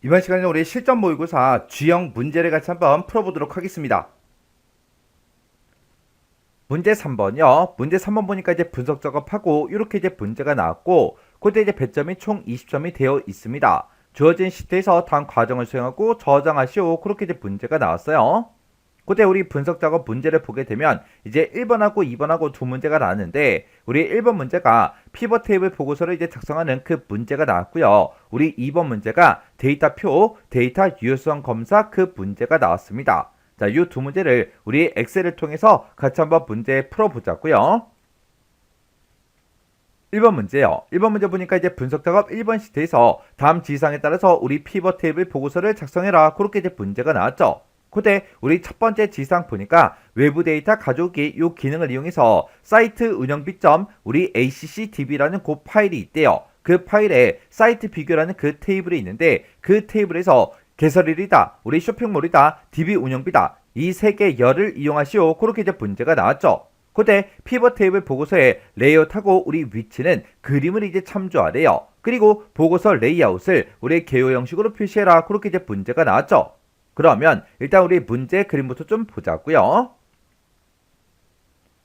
이번 시간에 우리 실전 모의고사 G형 문제를 같이 한번 풀어보도록 하겠습니다. 문제 3번이요. 문제 3번 보니까 이제 분석 작업하고 이렇게 이제 문제가 나왔고 그때 이제 배점이 총 20점이 되어 있습니다. 주어진 시트에서 다음 과정을 수행하고 저장하시오. 그렇게 이제 문제가 나왔어요. 그때 우리 분석 작업 문제를 보게 되면 이제 1번하고 2번하고 두 문제가 나왔는데 우리 1번 문제가 피벗 테이블 보고서를 이제 작성하는 그 문제가 나왔고요. 우리 2번 문제가 데이터표, 데이터 유효성 검사 그 문제가 나왔습니다. 자, 이 두 문제를 우리 엑셀을 통해서 같이 한번 문제 풀어보자고요. 1번 문제요. 1번 문제 보니까 이제 분석 작업 1번 시트에서 다음 지시사항에 따라서 우리 피벗 테이블 보고서를 작성해라. 그렇게 이제 문제가 나왔죠. 그때 우리 첫 번째 지시사항 보니까 외부 데이터 가져오기 이 기능을 이용해서 사이트 운영비 우리 ACCDB라는 그 파일이 있대요. 그 파일에 사이트 비교라는 그 테이블이 있는데 그 테이블에서 개설일이다, 우리 쇼핑몰이다, DB 운영비다 이 세 개 열을 이용하시오. 그렇게 이제 문제가 나왔죠. 그때 피벗 테이블 보고서의 레이아웃하고 우리 위치는 그림을 이제 참조하래요. 그리고 보고서 레이아웃을 우리 개요 형식으로 표시해라. 그렇게 이제 문제가 나왔죠. 그러면 일단 우리 문제 그림부터 좀 보자고요.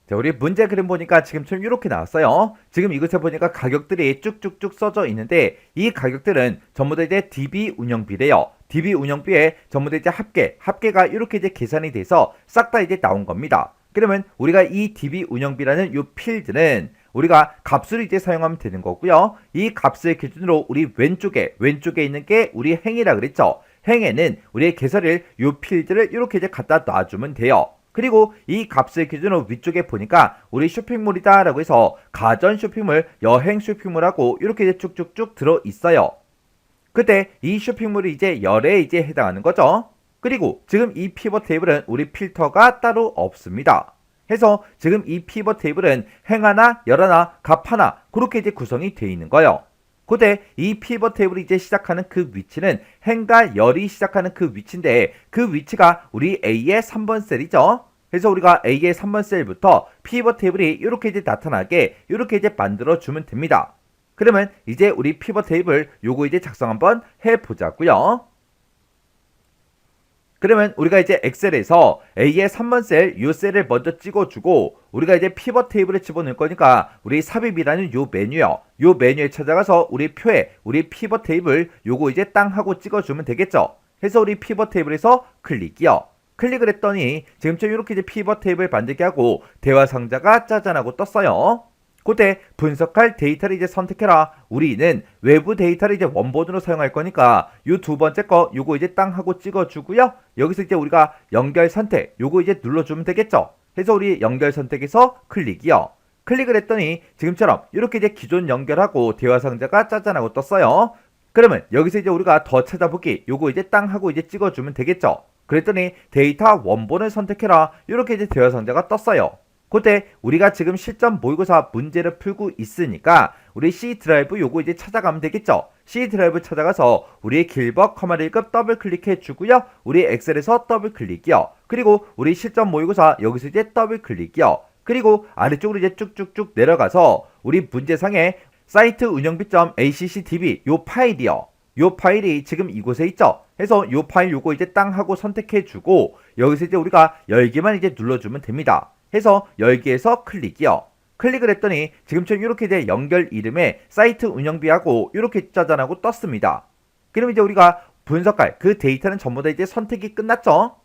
자, 우리 문제 그림 보니까 지금처럼 이렇게 나왔어요. 지금 이것에 보니까 가격들이 쭉쭉쭉 써져 있는데 이 가격들은 전부 다 이제 DB 운영비래요. DB 운영비에 전부 다 이제 합계가 이렇게 이제 계산이 돼서 싹 다 이제 나온 겁니다. 그러면 우리가 이 DB 운영비라는 이 필드는 우리가 값을 이제 사용하면 되는 거고요. 이 값을 기준으로 우리 왼쪽에 있는 게 우리 행이라 그랬죠. 행에는 우리의 개설일 이 필드를 이렇게 이제 갖다 놔주면 돼요. 그리고 이 값을 기준으로 위쪽에 보니까 우리 쇼핑몰이다 라고 해서 가전 쇼핑몰, 여행 쇼핑몰하고 이렇게 이제 쭉쭉쭉 들어 있어요. 그때 이 쇼핑몰이 이제 열에 이제 해당하는 거죠. 그리고 지금 이 피벗 테이블은 우리 필터가 따로 없습니다. 해서 지금 이 피벗 테이블은 행 하나, 열 하나, 값 하나 그렇게 이제 구성이 되어 있는 거예요. 그때 이 피벗 테이블이 이제 시작하는 그 위치는 행과 열이 시작하는 그 위치인데 그 위치가 우리 A의 3번 셀이죠. 그래서 우리가 A의 3번 셀부터 피벗 테이블이 이렇게 이제 나타나게 이렇게 이제 만들어 주면 됩니다. 그러면 이제 우리 피벗 테이블 요거 이제 작성 한번 해보자고요. 그러면 우리가 이제 엑셀에서 A의 3번 셀, 요 셀을 먼저 찍어주고 우리가 이제 피벗 테이블에 집어넣을 거니까 우리 삽입이라는 요 메뉴요. 요 메뉴에 찾아가서 우리 표에 우리 피벗 테이블 요거 이제 땅 하고 찍어주면 되겠죠. 해서 우리 피벗 테이블에서 클릭이요. 클릭을 했더니 지금처럼 이렇게 이제 피벗 테이블 만들게 하고 대화 상자가 짜잔하고 떴어요. 그때 분석할 데이터를 이제 선택해라. 우리는 외부 데이터를 이제 원본으로 사용할 거니까 요 두 번째 거 요거 이제 땅 하고 찍어주고요. 여기서 이제 우리가 연결 선택 요거 이제 눌러주면 되겠죠. 해서 우리 연결 선택에서 클릭이요. 클릭을 했더니 지금처럼 이렇게 이제 기존 연결하고 대화 상자가 짜잔하고 떴어요. 그러면 여기서 이제 우리가 더 찾아보기 요거 이제 땅 하고 이제 찍어주면 되겠죠. 그랬더니 데이터 원본을 선택해라. 이렇게 이제 대화 상자가 떴어요. 그때 우리가 지금 실전 모의고사 문제를 풀고 있으니까 우리 C 드라이브 요거 이제 찾아가면 되겠죠. C 드라이브 찾아가서 우리 길버, 1급 더블 클릭해 주고요. 우리 엑셀에서 더블 클릭이요. 그리고 우리 실전 모의고사 여기서 이제 더블 클릭이요. 그리고 아래쪽으로 이제 쭉쭉쭉 내려가서 우리 문제상에 사이트 운영비.accdb 요 파일이요. 요 파일이 지금 이곳에 있죠. 해서 요 파일 요거 이제 땅 하고 선택해 주고 여기서 이제 우리가 열기만 이제 눌러주면 됩니다. 해서 열기에서 클릭이요. 클릭을 했더니 지금처럼 이렇게 이제 연결 이름에 사이트 운영비하고 이렇게 짜잔하고 떴습니다. 그럼 이제 우리가 분석할 그 데이터는 전부 다 이제 선택이 끝났죠.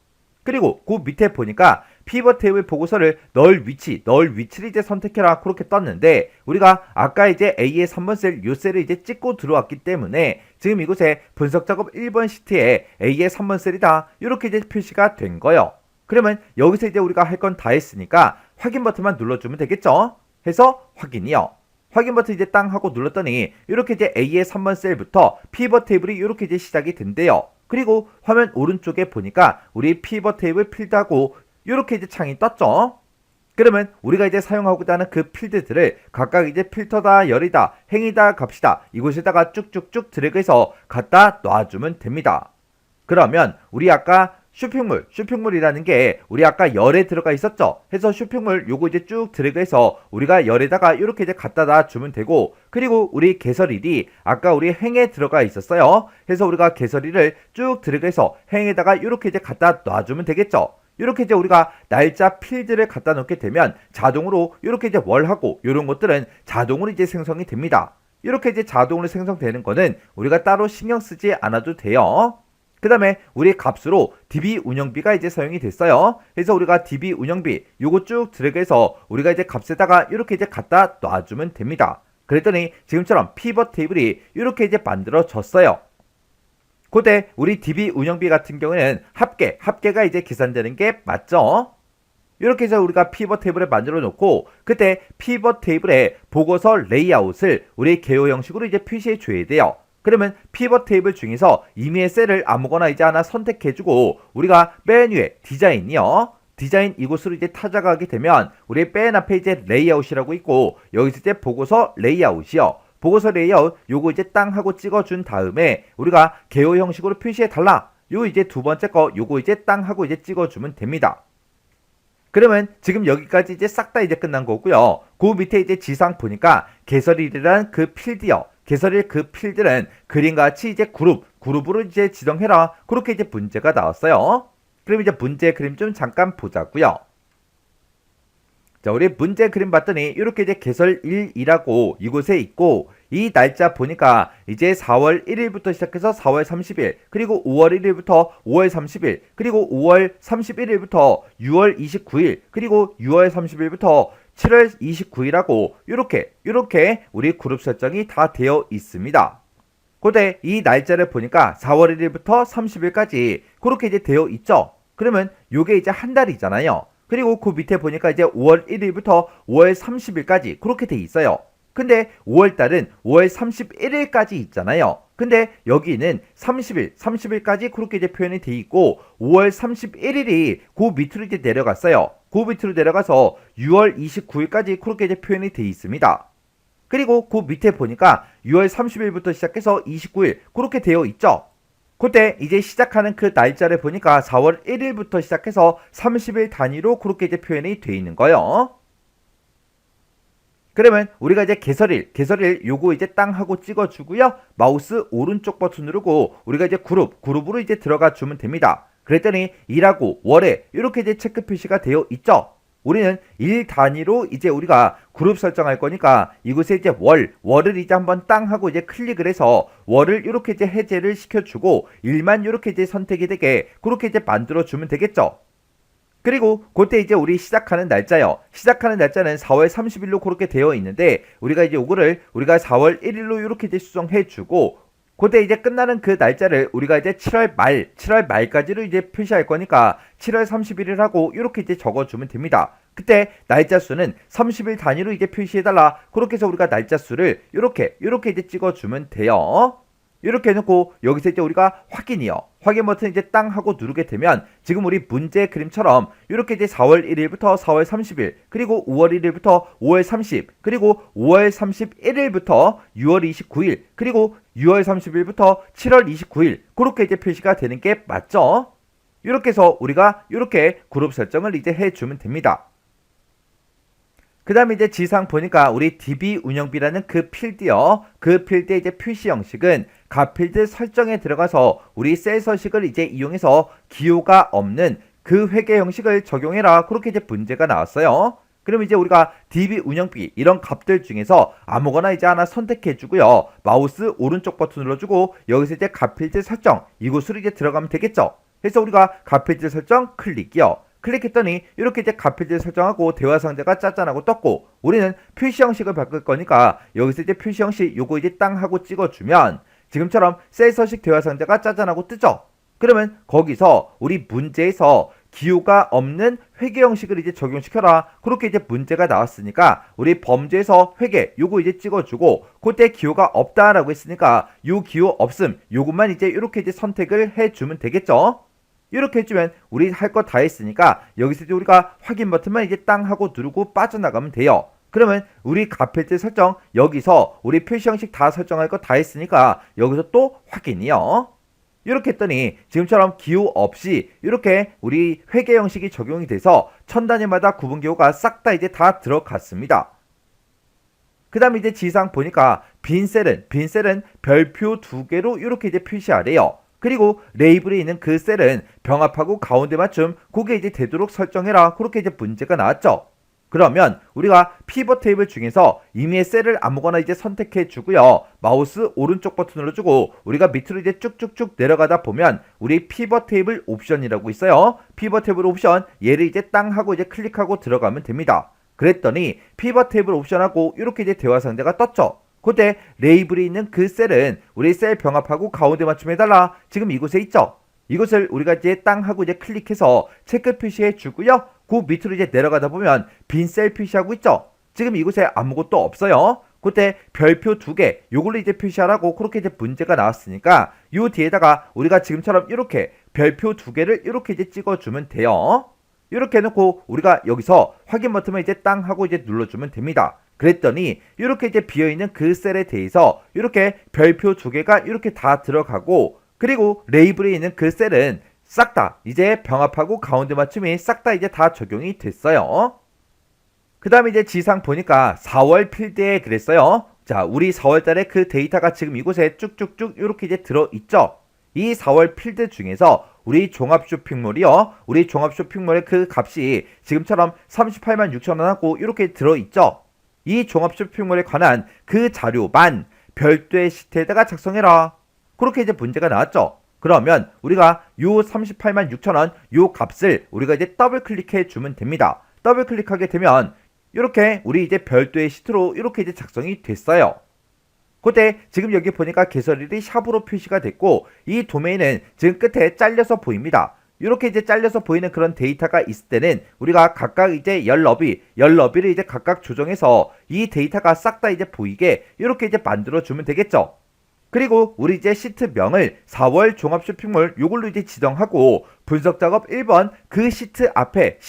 그리고 그 밑에 보니까 피벗 테이블 보고서를 넣을 위치를 이제 선택해라 그렇게 떴는데 우리가 아까 이제 A의 3번 셀 요 셀을 이제 찍고 들어왔기 때문에 지금 이곳에 분석 작업 1번 시트에 A의 3번 셀이다 이렇게 이제 표시가 된 거예요. 그러면 여기서 이제 우리가 할 건 다 했으니까 확인 버튼만 눌러주면 되겠죠. 해서 확인이요. 확인 버튼 이제 땅 하고 눌렀더니 이렇게 이제 A의 3번 셀부터 피벗 테이블이 이렇게 이제 시작이 된대요. 그리고 화면 오른쪽에 보니까 우리 피벗 테이블 필드하고 이렇게 이제 창이 떴죠. 그러면 우리가 이제 사용하고자 하는 그 필드들을 각각 이제 필터다, 열이다, 행이다, 값이다 이곳에다가 쭉쭉쭉 드래그해서 갖다 놔주면 됩니다. 그러면 우리 아까 쇼핑몰이라는 게 우리 아까 열에 들어가 있었죠. 해서 쇼핑몰 요거 이제 쭉 드래그해서 우리가 열에다가 이렇게 이제 갖다 주면 되고, 그리고 우리 개설일이 아까 우리 행에 들어가 있었어요. 해서 우리가 개설일을 쭉 드래그해서 행에다가 이렇게 이제 갖다 놔주면 되겠죠. 이렇게 이제 우리가 날짜 필드를 갖다 놓게 되면 자동으로 이렇게 이제 월하고 이런 것들은 자동으로 이제 생성이 됩니다. 이렇게 이제 자동으로 생성되는 거는 우리가 따로 신경 쓰지 않아도 돼요. 그 다음에 우리 값으로 DB 운영비가 이제 사용이 됐어요. 그래서 우리가 DB 운영비 요거 쭉 드래그해서 우리가 이제 값에다가 이렇게 이제 갖다 놔주면 됩니다. 그랬더니 지금처럼 피벗 테이블이 이렇게 이제 만들어졌어요. 그때 우리 DB 운영비 같은 경우에는 합계가 이제 계산되는 게 맞죠? 이렇게 해서 우리가 피벗 테이블을 만들어 놓고, 그때 피벗 테이블의 보고서 레이아웃을 우리 개요 형식으로 이제 표시해 줘야 돼요. 그러면 피벗 테이블 중에서 임의의 셀을 아무거나 이제 하나 선택해주고, 우리가 메뉴에 디자인이요. 디자인 이곳으로 이제 찾아가게 되면 우리 맨 앞에 이제 레이아웃이라고 있고, 여기서 이제 보고서 레이아웃이요. 보고서 레이아웃 요거 이제 땅 하고 찍어준 다음에 우리가 개요 형식으로 표시해 달라. 요 이제 두 번째 거 요거 이제 땅 하고 이제 찍어주면 됩니다. 그러면 지금 여기까지 이제 싹 다 이제 끝난 거고요. 그 밑에 이제 지상 보니까 개설일이라는 그 필드요. 개설일 그 필드는 그림같이 이제 그룹으로 이제 지정해라. 그렇게 이제 문제가 나왔어요. 그럼 이제 문제 그림 좀 잠깐 보자고요. 자, 우리 문제 그림 봤더니 이렇게 이제 개설일이라고 이곳에 있고, 이 날짜 보니까 이제 4월 1일부터 시작해서 4월 30일, 그리고 5월 1일부터 5월 30일, 그리고 5월 31일부터 6월 29일, 그리고 6월 30일부터 7월 29일하고 이렇게 우리 그룹 설정이 다 되어 있습니다. 그때 이 날짜를 보니까 4월 1일부터 30일까지 그렇게 이제 되어 있죠. 그러면 요게 이제 한 달이잖아요. 그리고 그 밑에 보니까 이제 5월 1일부터 5월 30일까지 그렇게 돼 있어요. 근데 5월달은 5월 31일까지 있잖아요. 근데 여기는 30일까지 그렇게 이제 표현이 돼 있고, 5월 31일이 그 밑으로 이제 내려갔어요. 그 밑으로 내려가서 6월 29일까지 그렇게 이제 표현이 돼 있습니다. 그리고 그 밑에 보니까 6월 30일부터 시작해서 29일 그렇게 되어 있죠. 그때 이제 시작하는 그 날짜를 보니까 4월 1일부터 시작해서 30일 단위로 그렇게 이제 표현이 돼 있는 거예요. 그러면 우리가 이제 개설일 요거 이제 땅 하고 찍어주고요. 마우스 오른쪽 버튼 누르고 우리가 이제 그룹으로 이제 들어가 주면 됩니다. 그랬더니 일하고 월에 이렇게 이제 체크 표시가 되어 있죠. 우리는 일 단위로 이제 우리가 그룹 설정할 거니까 이곳에 이제 월을 이제 한번 땅 하고 이제 클릭을 해서 월을 이렇게 이제 해제를 시켜주고 일만 이렇게 이제 선택이 되게 그렇게 이제 만들어주면 되겠죠. 그리고 그때 이제 우리 시작하는 날짜요. 시작하는 날짜는 4월 30일로 그렇게 되어 있는데 우리가 이제 요거를 우리가 4월 1일로 이렇게 이제 수정해주고, 그때 이제 끝나는 그 날짜를 우리가 이제 7월 말까지로 이제 표시할 거니까 7월 31일하고 이렇게 이제 적어주면 됩니다. 그때 날짜 수는 30일 단위로 이제 표시해달라. 그렇게 해서 우리가 날짜 수를 이렇게 이제 찍어주면 돼요. 이렇게 해놓고 여기서 이제 우리가 확인 버튼 이제 땅 하고 누르게 되면 지금 우리 문제 그림처럼 이렇게 이제 4월 1일부터 4월 30일, 그리고 5월 1일부터 5월 30, 그리고 5월 31일부터 6월 29일, 그리고 6월 30일부터 7월 29일 그렇게 이제 표시가 되는 게 맞죠? 이렇게 해서 우리가 이렇게 그룹 설정을 이제 해주면 됩니다. 그 다음에 이제 지상 보니까 우리 DB 운영비라는 그 필드요. 그 필드의 이제 표시 형식은 각 필드 설정에 들어가서 우리 셀 서식을 이제 이용해서 기호가 없는 그 회계 형식을 적용해라. 그렇게 이제 문제가 나왔어요. 그럼 이제 우리가 DB 운영비 이런 값들 중에서 아무거나 이제 하나 선택해 주고요. 마우스 오른쪽 버튼 눌러주고 여기서 이제 각 필드 설정 이곳으로 이제 들어가면 되겠죠. 그래서 우리가 각 필드 설정 클릭이요. 클릭했더니 이렇게 이제 각 필드 설정하고 대화 상자가 짜잔하고 떴고, 우리는 표시 형식을 바꿀 거니까 여기서 이제 표시 형식 요거 이제 땅 하고 찍어주면 지금처럼 셀 서식 대화 상자가 짜잔하고 뜨죠. 그러면 거기서 우리 문제에서 기호가 없는 회계 형식을 이제 적용시켜라. 그렇게 이제 문제가 나왔으니까 우리 범죄에서 회계 요거 이제 찍어주고, 그때 기호가 없다라고 했으니까 요 기호 없음 요것만 이제 이렇게 이제 선택을 해주면 되겠죠. 이렇게 해주면 우리 할 거 다 했으니까 여기서 이제 우리가 확인 버튼만 이제 땅 하고 누르고 빠져나가면 돼요. 그러면 우리 각 필드 설정 여기서 우리 표시 형식 다 설정할 거 다 했으니까 여기서 또 확인이요. 이렇게 했더니 지금처럼 기호 없이 이렇게 우리 회계 형식이 적용이 돼서 천 단위마다 구분 기호가 싹 다 이제 다 들어갔습니다. 그 다음에 이제 지상 보니까 빈 셀은 별표 2개로 이렇게 이제 표시하래요. 그리고 레이블에 있는 그 셀은 병합하고 가운데 맞춤 그게 이제 되도록 설정해라. 그렇게 이제 문제가 나왔죠. 그러면 우리가 피벗 테이블 중에서 임의의 셀을 아무거나 이제 선택해 주고요. 마우스 오른쪽 버튼 눌러주고 우리가 밑으로 이제 쭉쭉쭉 내려가다 보면 우리 피벗 테이블 옵션이라고 있어요. 피벗 테이블 옵션 얘를 이제 땅 하고 이제 클릭하고 들어가면 됩니다. 그랬더니 피벗 테이블 옵션하고 이렇게 이제 대화 상자가 떴죠. 그때 레이블이 있는 그 셀은 우리 셀 병합하고 가운데 맞춤해달라. 지금 이곳에 있죠. 이것을 우리가 이제 땅 하고 이제 클릭해서 체크 표시해 주고요. 그 밑으로 이제 내려가다 보면 빈 셀 표시하고 있죠. 지금 이곳에 아무것도 없어요. 그때 별표 2개 요걸로 이제 표시하라고 그렇게 이제 문제가 나왔으니까 요 뒤에다가 우리가 지금처럼 이렇게 별표 2개를 이렇게 이제 찍어주면 돼요. 이렇게 해놓고 우리가 여기서 확인 버튼을 이제 땅 하고 이제 눌러주면 됩니다. 그랬더니 이렇게 이제 비어있는 그 셀에 대해서 이렇게 별표 2개가 이렇게 다 들어가고 그리고 레이블에 있는 그 셀은 싹 다 이제 병합하고 가운데 맞춤이 싹 다 이제 다 적용이 됐어요. 그 다음에 이제 지상 보니까 4월 필드에 그랬어요. 자, 우리 4월달에 그 데이터가 지금 이곳에 쭉쭉쭉 이렇게 이제 들어있죠. 이 4월 필드 중에서 우리 종합 쇼핑몰이요. 우리 종합 쇼핑몰의 그 값이 지금처럼 38만 6천 원 하고 이렇게 들어있죠. 이 종합 쇼핑몰에 관한 그 자료만 별도의 시트에다가 작성해라. 그렇게 이제 문제가 나왔죠. 그러면 우리가 요 38만 6천 원 요 값을 우리가 이제 더블 클릭해 주면 됩니다. 더블 클릭하게 되면 이렇게 우리 이제 별도의 시트로 이렇게 이제 작성이 됐어요. 그때 지금 여기 보니까 개설일이 샵으로 표시가 됐고 이 도메인은 지금 끝에 잘려서 보입니다. 이렇게 이제 잘려서 보이는 그런 데이터가 있을 때는 우리가 각각 이제 열너비를 이제 각각 조정해서 이 데이터가 싹 다 이제 보이게 이렇게 이제 만들어 주면 되겠죠. 그리고 우리 이제 시트명을 4월 종합 쇼핑몰 요걸로 이제 지정하고 분석 작업 1번 그 시트 앞에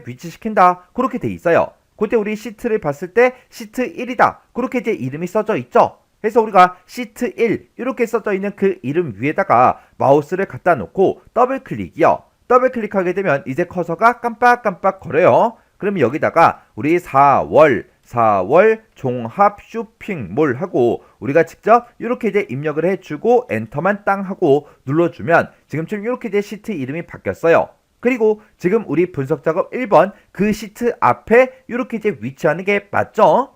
위치시킨다. 그렇게 돼 있어요. 그때 우리 시트를 봤을 때 시트 1이다. 그렇게 이제 이름이 써져 있죠. 그래서 우리가 시트 1 이렇게 써져 있는 그 이름 위에다가 마우스를 갖다 놓고 더블 클릭이요. 더블 클릭하게 되면 이제 커서가 깜빡깜빡 거려요. 그러면 여기다가 우리 4월 종합 쇼핑몰 하고 우리가 직접 이렇게 이제 입력을 해주고 엔터만 땅 하고 눌러주면 지금쯤 이렇게 이제 시트 이름이 바뀌었어요. 그리고 지금 우리 분석 작업 1번 그 시트 앞에 이렇게 이제 위치하는 게 맞죠?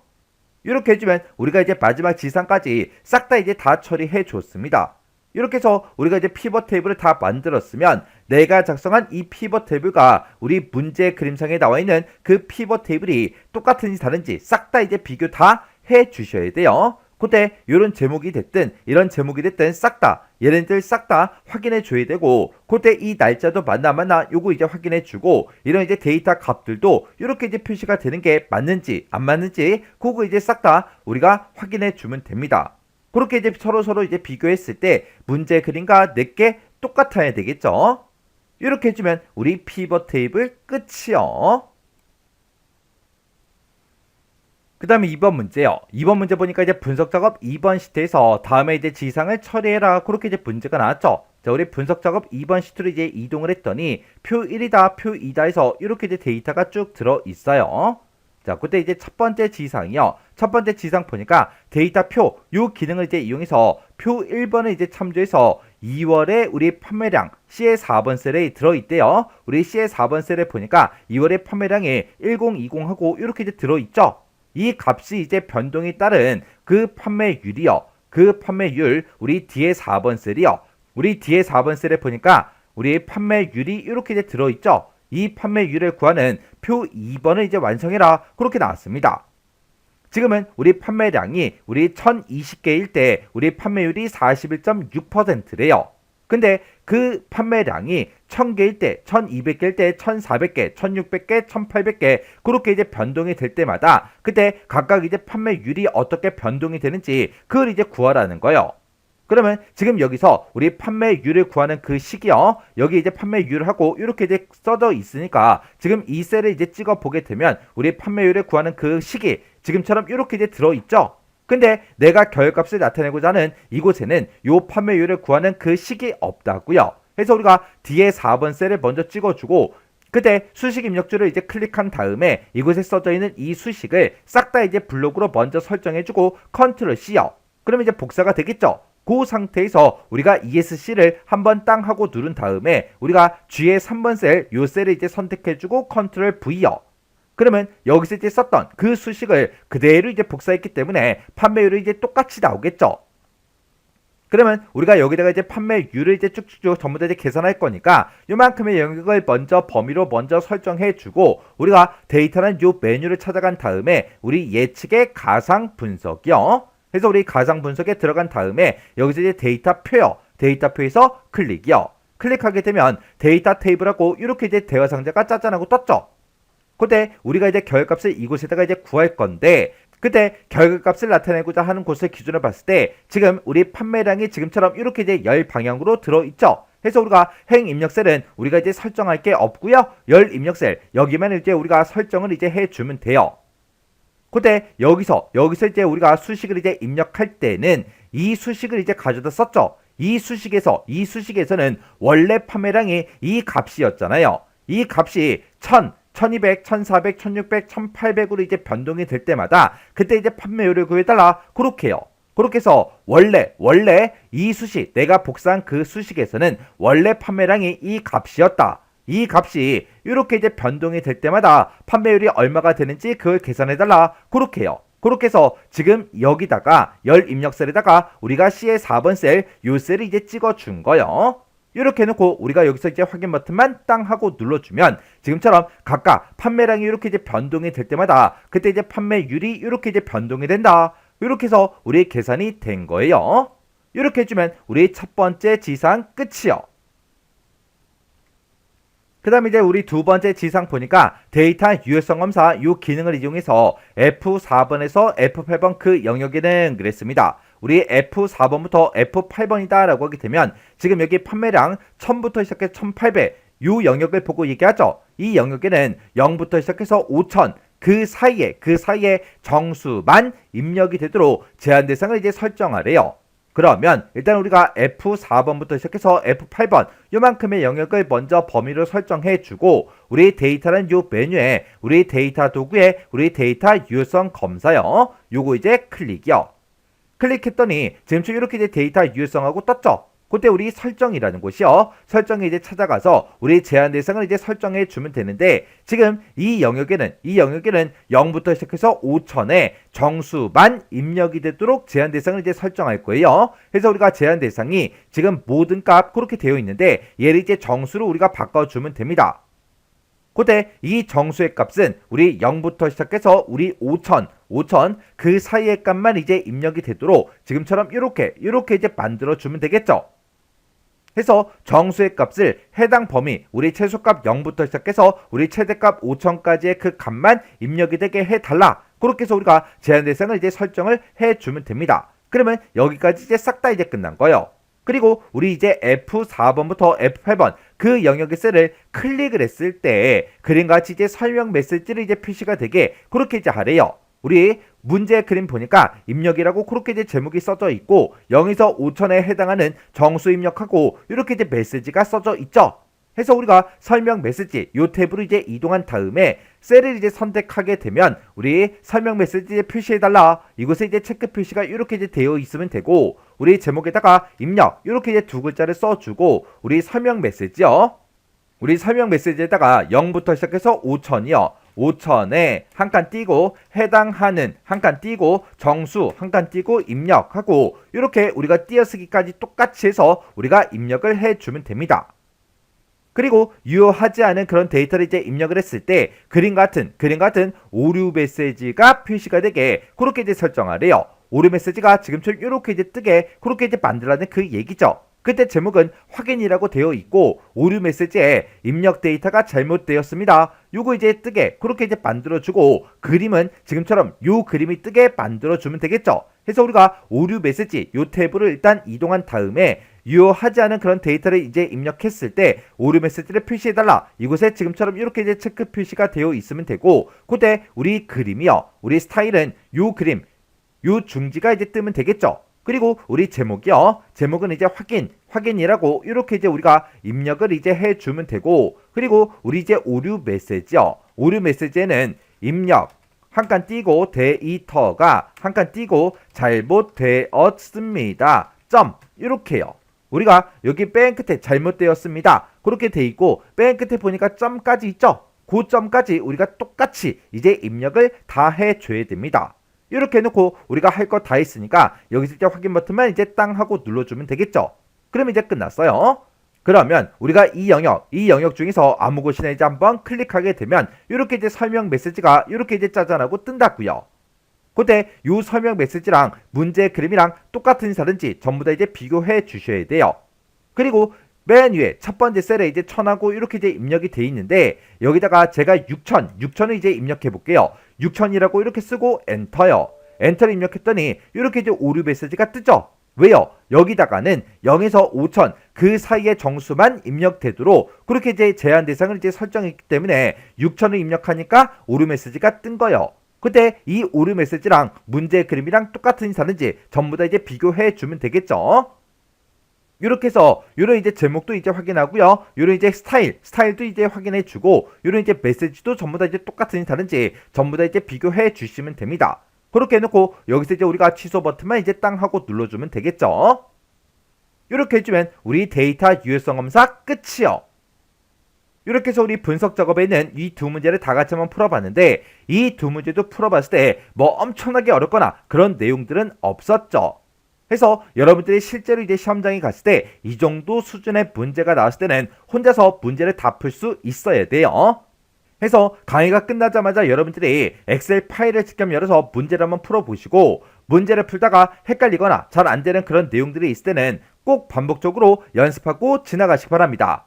이렇게 해주면 우리가 이제 마지막 지상까지 싹 다 이제 다 처리해 줬습니다. 이렇게 해서 우리가 이제 피벗 테이블을 다 만들었으면 내가 작성한 이 피벗 테이블과 우리 문제 그림상에 나와 있는 그 피벗 테이블이 똑같은지 다른지 싹 다 이제 비교 다 해 주셔야 돼요. 그때 이런 제목이 됐든 이런 제목이 됐든 싹 다 얘네들 싹 다 확인해 줘야 되고 그때 이 날짜도 맞나 요거 이제 확인해 주고 이런 이제 데이터 값들도 이렇게 이제 표시가 되는 게 맞는지 안 맞는지 그거 이제 싹 다 우리가 확인해 주면 됩니다. 그렇게 이제 서로 이제 비교했을 때 문제 그림과 내게 똑같아야 되겠죠. 이렇게 해주면 우리 피벗 테이블 끝이요. 그 다음에 2번 문제요. 2번 문제 보니까 이제 분석 작업 2번 시트에서 다음에 이제 지상을 처리해라. 그렇게 이제 문제가 나왔죠. 자, 우리 분석 작업 2번 시트로 이제 이동을 했더니 표 1이다, 표 2다 해서 이렇게 이제 데이터가 쭉 들어 있어요. 자, 그때 이제 첫 번째 지상이요. 첫 번째 지상 보니까 데이터 표, 요 기능을 이제 이용해서 표 1번을 이제 참조해서 2월에 우리 판매량 C의 4번 셀에 들어있대요. 우리 C의 4번 셀에 보니까 2월의 판매량이 1020하고 이렇게 이제 들어있죠. 이 값이 이제 변동이 따른 그 판매율이요. 그 판매율 우리 D의 4번 셀이요. 우리 D의 4번 셀에 보니까 우리 판매율이 이렇게 이제 들어있죠. 이 판매율을 구하는 표 2번을 이제 완성해라. 그렇게 나왔습니다. 지금은 우리 판매량이 우리 1020개일 때 우리 판매율이 41.6%래요. 근데 그 판매량이 1000개일 때, 1200개일 때, 1400개, 1600개, 1800개 그렇게 이제 변동이 될 때마다 그때 각각 이제 판매율이 어떻게 변동이 되는지 그걸 이제 구하라는 거예요. 그러면 지금 여기서 우리 판매율을 구하는 그 시기요. 여기 이제 판매율하고 이렇게 이제 써져 있으니까 지금 이 셀을 이제 찍어 보게 되면 우리 판매율을 구하는 그 시기 지금처럼 이렇게 이제 들어있죠. 근데 내가 결값을 나타내고자 하는 이곳에는 요 판매율을 구하는 그 식이 없다고요. 그래서 우리가 뒤에 4번 셀을 먼저 찍어주고 그때 수식 입력줄을 이제 클릭한 다음에 이곳에 써져 있는 이 수식을 싹 다 이제 블록으로 먼저 설정해주고 컨트롤 C요. 그러면 이제 복사가 되겠죠. 그 상태에서 우리가 ESC를 한번 땅 하고 누른 다음에 우리가 G의 3번 셀, 요 셀을 이제 선택해주고 컨트롤 V요. 그러면 여기서 이제 썼던 그 수식을 그대로 이제 복사했기 때문에 판매율이 이제 똑같이 나오겠죠. 그러면 우리가 여기다가 이제 판매율을 이제 쭉쭉 전부 다 이제 계산할 거니까 요만큼의 영역을 먼저 범위로 먼저 설정해 주고 우리가 데이터는 요 메뉴를 찾아간 다음에 우리 예측의 가상 분석이요. 그래서 우리 가상 분석에 들어간 다음에 여기서 이제 데이터표요. 데이터표에서 클릭이요. 클릭하게 되면 데이터 테이블하고 이렇게 이제 대화 상자가 짜잔하고 떴죠. 그때 우리가 이제 결과값을 이곳에다가 이제 구할 건데 그때 결과값을 나타내고자 하는 곳을 기준으로 봤을 때 지금 우리 판매량이 지금처럼 이렇게 이제 열 방향으로 들어있죠. 그래서 우리가 행 입력셀은 우리가 이제 설정할 게 없고요. 열 입력셀 여기만 이제 우리가 설정을 이제 해주면 돼요. 그때 여기서 이제 우리가 수식을 이제 입력할 때는 이 수식을 이제 가져다 썼죠. 이 수식에서는 원래 판매량이 이 값이었잖아요. 이 값이 1000 1200, 1400, 1600, 1800으로 이제 변동이 될 때마다 그때 이제 판매율을 구해달라 그렇게요. 그렇게 해서 원래 이 수식 내가 복사한 그 수식에서는 원래 판매량이 이 값이었다. 이 값이 이렇게 이제 변동이 될 때마다 판매율이 얼마가 되는지 그걸 계산해달라 그렇게요. 그렇게 해서 지금 여기다가 열 입력셀에다가 우리가 C의 4번 셀 요 셀을 이제 찍어준 거요. 이렇게 해놓고 우리가 여기서 이제 확인 버튼만 땅 하고 눌러주면 지금처럼 각각 판매량이 이렇게 이제 변동이 될 때마다 그때 이제 판매율이 이렇게 이제 변동이 된다. 이렇게 해서 우리 계산이 된 거예요. 이렇게 해주면 우리 첫 번째 지상 끝이요. 그 다음에 이제 우리 두 번째 지상 보니까 데이터 유효성 검사 요 기능을 이용해서 F4번에서 F8번 그 영역에는 그랬습니다. 우리 F4번부터 F8번이다 라고 하게 되면 지금 여기 판매량 1000부터 시작해서 1800 요 영역을 보고 얘기하죠. 이 영역에는 0부터 시작해서 5000 그 사이에 정수만 입력이 되도록 제한 대상을 이제 설정하래요. 그러면 일단 우리가 F4번부터 시작해서 F8번 요만큼의 영역을 먼저 범위로 설정해 주고 우리 데이터는 요 메뉴에 우리 데이터 도구에 우리 데이터 유효성 검사요. 요거 이제 클릭이요. 클릭했더니 지금처럼 이렇게 이제 데이터 유효성하고 떴죠. 그때 우리 설정이라는 곳이요. 설정에 이제 찾아가서 우리 제한 대상을 이제 설정해 주면 되는데 지금 이 영역에는 0부터 시작해서 5000에 정수만 입력이 되도록 제한 대상을 이제 설정할 거예요. 그래서 우리가 제한 대상이 지금 모든 값 그렇게 되어 있는데 얘를 이제 정수로 우리가 바꿔주면 됩니다. 그때 이 정수의 값은 우리 0부터 시작해서 우리 5000 그 사이의 값만 이제 입력이 되도록 지금처럼 이렇게 이제 만들어 주면 되겠죠. 해서 정수의 값을 해당 범위 우리 최소값 0부터 시작해서 우리 최대값 5000까지의 그 값만 입력이 되게 해달라. 그렇게 해서 우리가 제한 대상을 이제 설정을 해주면 됩니다. 그러면 여기까지 이제 싹 다 이제 끝난 거예요. 그리고 우리 이제 F4번부터 F8번 그 영역의 셀을 클릭을 했을 때 그림같이 이제 설명 메시지를 이제 표시가 되게 그렇게 이제 하래요. 우리 문제 그림 보니까 입력이라고 그렇게 이제 제목이 써져 있고 0에서 5000에 해당하는 정수 입력하고 이렇게 이제 메시지가 써져 있죠. 해서 우리가 설명 메시지 요 탭으로 이제 이동한 다음에 셀을 이제 선택하게 되면 우리 설명 메시지에 표시해달라 이곳에 이제 체크 표시가 이렇게 이제 되어 있으면 되고 우리 제목에다가 입력 이렇게 이제 두 글자를 써주고 우리 설명 메시지요. 우리 설명 메시지에다가 0부터 시작해서 5000이요. 5000에 한 칸 띄고 해당하는 한 칸 띄고 정수 한 칸 띄고 입력하고 이렇게 우리가 띄어쓰기까지 똑같이 해서 우리가 입력을 해주면 됩니다. 그리고 유효하지 않은 그런 데이터를 이제 입력을 했을 때 그림 같은 오류 메시지가 표시가 되게 그렇게 이제 설정하래요. 오류 메시지가 지금처럼 이렇게 이제 뜨게 그렇게 이제 만들라는 그 얘기죠. 그때 제목은 확인이라고 되어 있고 오류 메시지에 입력 데이터가 잘못되었습니다. 요거 이제 뜨게 그렇게 이제 만들어주고 그림은 지금처럼 요 그림이 뜨게 만들어주면 되겠죠. 그래서 우리가 오류 메시지 요 탭으로 일단 이동한 다음에 유효하지 않은 그런 데이터를 이제 입력했을 때 오류 메시지를 표시해달라. 이곳에 지금처럼 이렇게 이제 체크 표시가 되어 있으면 되고 그때 우리 그림이요. 우리 스타일은 요 그림 요 중지가 이제 뜨면 되겠죠. 그리고 우리 제목이요. 제목은 이제 확인이라고 이렇게 이제 우리가 입력을 이제 해주면 되고, 그리고 우리 이제 오류 메시지요. 오류 메시지에는 입력 한 칸 띄고 데이터가 한 칸 띄고 잘못되었습니다. 점 이렇게요. 우리가 여기 맨 끝에 잘못되었습니다. 그렇게 돼 있고 맨 끝에 보니까 점까지 있죠. 그 점까지 우리가 똑같이 이제 입력을 다 해줘야 됩니다. 이렇게 해놓고 우리가 할 거 다 했으니까 여기서 이제 확인 버튼만 이제 땅 하고 눌러주면 되겠죠. 그럼 이제 끝났어요. 그러면 우리가 이 영역 중에서 아무 곳이나 이제 한번 클릭하게 되면 이렇게 이제 설명 메시지가 이렇게 이제 짜잔하고 뜬다고요. 그때 이 설명 메시지랑 문제 그림이랑 똑같은 사인지 전부 다 이제 비교해 주셔야 돼요. 그리고 맨 위에 첫 번째 셀에 이제 1000하고 이렇게 이제 입력이 돼 있는데 여기다가 제가 6000을 이제 입력해 볼게요. 6000이라고 이렇게 쓰고 엔터요. 엔터를 입력했더니 이렇게 이제 오류 메시지가 뜨죠. 왜요? 여기다가는 0에서 5000 그 사이의 정수만 입력되도록 그렇게 이제 제한 대상을 이제 설정했기 때문에 6000을 입력하니까 오류 메시지가 뜬 거예요. 그때 이 오류 메시지랑 문제 그림이랑 똑같은 사인지 전부 다 이제 비교해 주면 되겠죠. 이렇게 해서 요런 이제 제목도 이제 확인하고요. 요런 이제 스타일도 이제 확인해 주고 요런 이제 메시지도 전부 다 이제 똑같은 다른지 전부 다 이제 비교해 주시면 됩니다. 그렇게 해놓고 여기서 이제 우리가 취소 버튼만 이제 땅 하고 눌러주면 되겠죠. 이렇게 해주면 우리 데이터 유효성 검사 끝이요. 이렇게 해서 우리 분석 작업에는 이 두 문제를 다 같이 한번 풀어봤는데 이 두 문제도 풀어봤을 때 뭐 엄청나게 어렵거나 그런 내용들은 없었죠. 해서 여러분들이 실제로 이제 시험장에 갔을 때 이 정도 수준의 문제가 나왔을 때는 혼자서 문제를 다 풀 수 있어야 돼요. 해서 강의가 끝나자마자 여러분들이 엑셀 파일을 직접 열어서 문제를 한번 풀어보시고 문제를 풀다가 헷갈리거나 잘 안되는 그런 내용들이 있을 때는 꼭 반복적으로 연습하고 지나가시기 바랍니다.